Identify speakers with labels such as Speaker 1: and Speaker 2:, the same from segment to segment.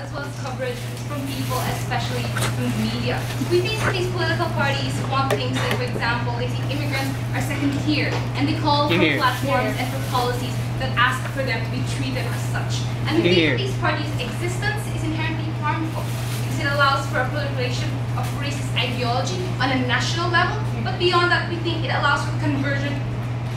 Speaker 1: as well as coverage from people, especially from the media. We think that these political parties want things like, for example, they think immigrants are second tier, and they call for platforms and for policies that ask for them to be treated as such. And we think that these parties' existence is inherently harmful because it allows for a proliferation of racist ideology on a national level, but beyond that, we think it allows for conversion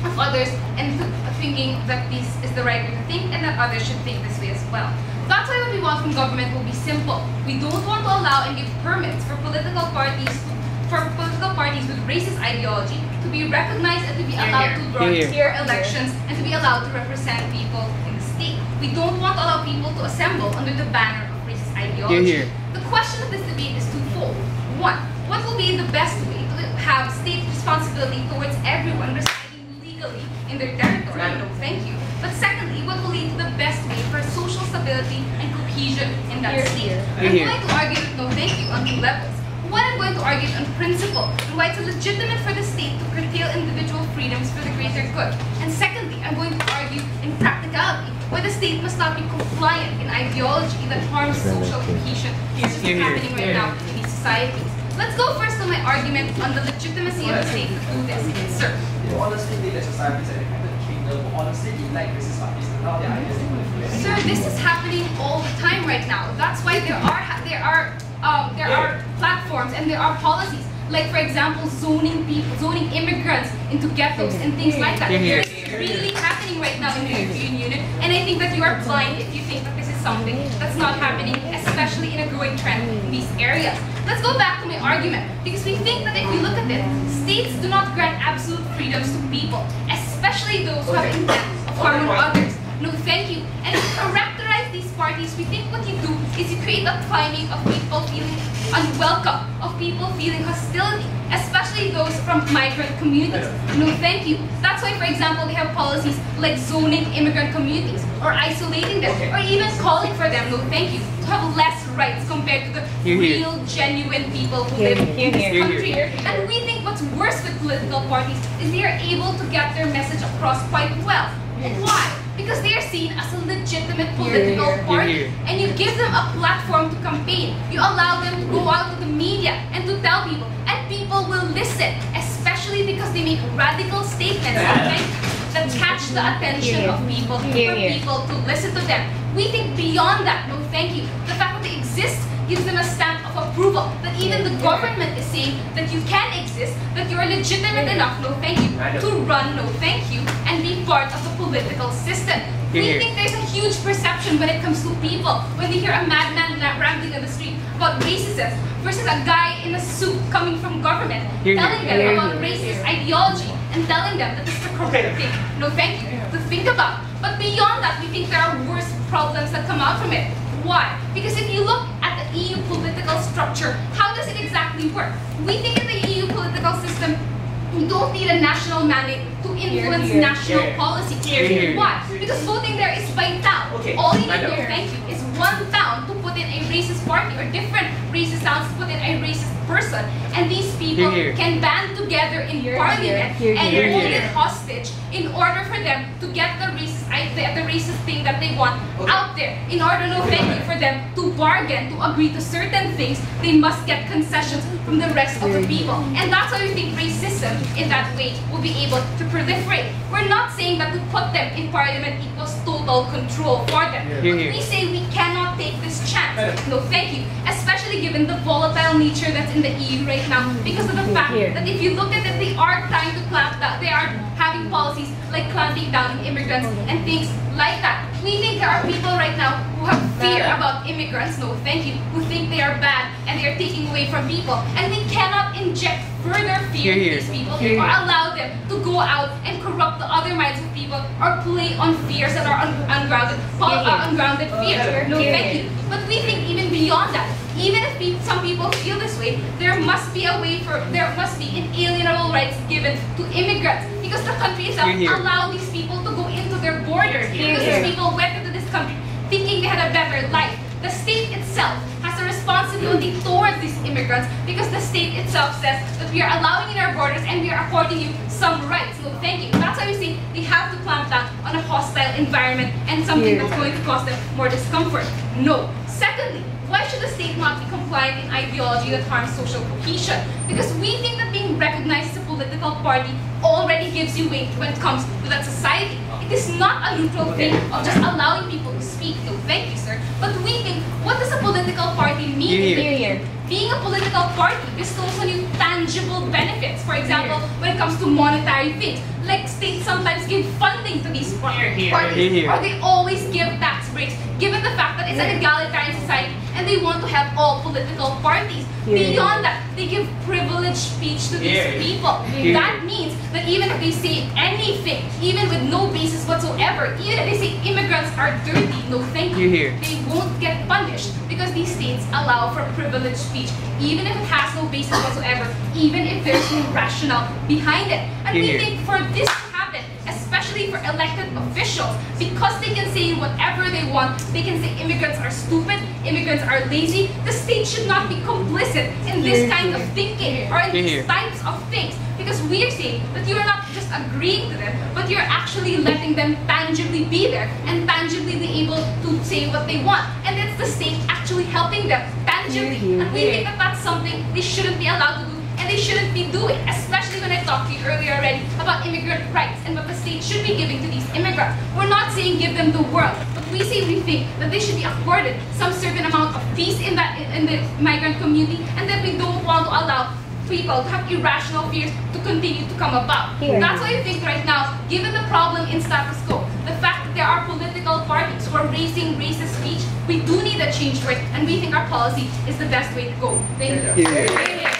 Speaker 1: of others and thinking that this is the right way to think and that others should think this way as well. That's why what we want from government will be simple. We don't want to allow and give permits for political parties with racist ideology to be recognized and to be allowed to run fair elections and to be allowed to represent people in the state. We don't want to allow people to assemble under the banner of racist ideology. The question of this debate is twofold. One, what will be the best way to have state responsibility towards everyone residing legally in their territory? No, thank you. But secondly, what will lead to the best way for social stability and cohesion in that state? I'm going to argue that no thank you on two levels. One, I'm going to argue on principle and why it's legitimate for the state to curtail individual freedoms for the greater good. And secondly, I'm going to argue in practicality why the state must not be compliant in ideology that harms social cohesion, which is happening right now in these societies. Let's go first to my argument on the legitimacy of the state to do this. Sir.
Speaker 2: Honestly, the societies that affected the kingdom, honestly, elect racist parties. Now their ideas they manipulate.
Speaker 1: Sir, this is happening all the time right now. That's why there are platforms and there are policies. Like, for example, zoning immigrants into ghettos and things like that. This is really happening right now in the European Union, and I think that you are blind if you think that this is something that's not happening, especially in a growing trend in these areas. Let's go back to my argument, because we think that if we look at it, states do not grant absolute freedoms to people, especially those who have intent of harming others. No, thank you. And if you characterize these parties, we think what you do is you create a climate of people feeling unwelcome, of people feeling hostility, especially those from migrant communities. No, thank you. That's why, for example, they have policies like zoning immigrant communities, or isolating them, or even calling for them, no, thank you, to have less rights compared to the real, genuine people who live in this country. And we think what's worse with political parties is they are able to get their message across quite well. Why? Because they are seen as a legitimate political party, and you give them a platform to campaign. You allow them to go out to the media and to tell people, and people will listen, especially because they make radical statements that catch the attention of people, for people to listen to them. We think beyond that, no thank you, the fact that they exist gives them a stamp of approval, that even the government is saying that you can exist, that you're legitimate enough, no thank you, to run, no thank you, and be part of the political system. We think there's a huge perception when it comes to people, when they hear a madman rambling on the street about racism, versus a guy in a suit coming from government, telling them about racist ideology, and telling them that this is the correct thing, no thank you, to think about. But beyond that, we think there are worse problems that come out from it. Why? Because if you look at the EU political structure, how does it exactly work? We think in the EU political system, you don't need a national mandate to influence national policy. Why? Because voting there is by town. All you need to thank you is one town to put in a racist party, or different racist towns to put in a racist person, and these people can band together in parliament and hold it hostage in order for them to get the racist thing that they want out there. In order, no thank you, for them to bargain, to agree to certain things, they must get concessions from the rest of the people. And that's why we think racism in that way will be able to proliferate. We're not saying that to put them in parliament equals total control for them. But we say we cannot take this chance. No thank you. Especially given the volatile nature that's in the EU right now, because of the fact that if you look at it, they are trying to clamp down, they are having policies like clamping down on immigrants and things like that. We think there are people right now who have fear about immigrants, no thank you, who think they are bad and they are taking away from people. And we cannot inject further fear in these people or allow them to go out and corrupt the other minds of people or play on fears that are ungrounded fears. No thank you. But we think even beyond that, even if some people feel this way, there must be inalienable rights given to immigrants, because the country itself allow these people to go into their borders, because these people went into this country thinking they had a better life. The state itself has a responsibility responsibility towards these immigrants because the state itself says that we are allowing in our borders and we are according you some rights. No, thank you. That's why we say they have to clamp down on a hostile environment and something that's going to cause them more discomfort. No. Secondly, why should the state not be compliant in ideology that harms social cohesion? Because we think that being recognized as a political party already gives you weight when it comes to that society. It is not a neutral thing of just allowing people to speak. No, thank you, sir. But we think, what does a political party mean? Being a political party bestows on you tangible benefits. For example, when it comes to monetary things, like states sometimes give funding to these parties, or they always give tax breaks, given the fact that it's an egalitarian society and they want to have all political parties. Beyond that, they give privileged speech to these people. That means that even if they say anything, even with no basis whatsoever, even if they say immigrants are dirty, no thank you, they won't get punished because these states allow for privileged speech, even if it has no basis whatsoever, even if there's no rationale behind it. And we think for this to happen, especially for elected officials, because they can say whatever they want, they can say immigrants are stupid, immigrants are lazy, the state should not be complicit in this kind of thinking or in these types of things. Because we're saying that you're not just agreeing to them, but you're actually letting them tangibly be there and tangibly be able to say what they want. And it's the state actually helping them tangibly. And we think that that's something they shouldn't be allowed to do and they shouldn't be doing, especially when I talked to you earlier already about immigrant rights and what the state should be giving to these immigrants. We're not saying give them the world, but we think that they should be accorded some certain amount of peace in the migrant community, and that we don't want to allow people to have irrational fears to continue to come about. That's why I think right now, given the problem in status quo, the fact that there are political parties who are raising racist speech, we do need a change for it, and we think our policy is the best way to go. Thank you.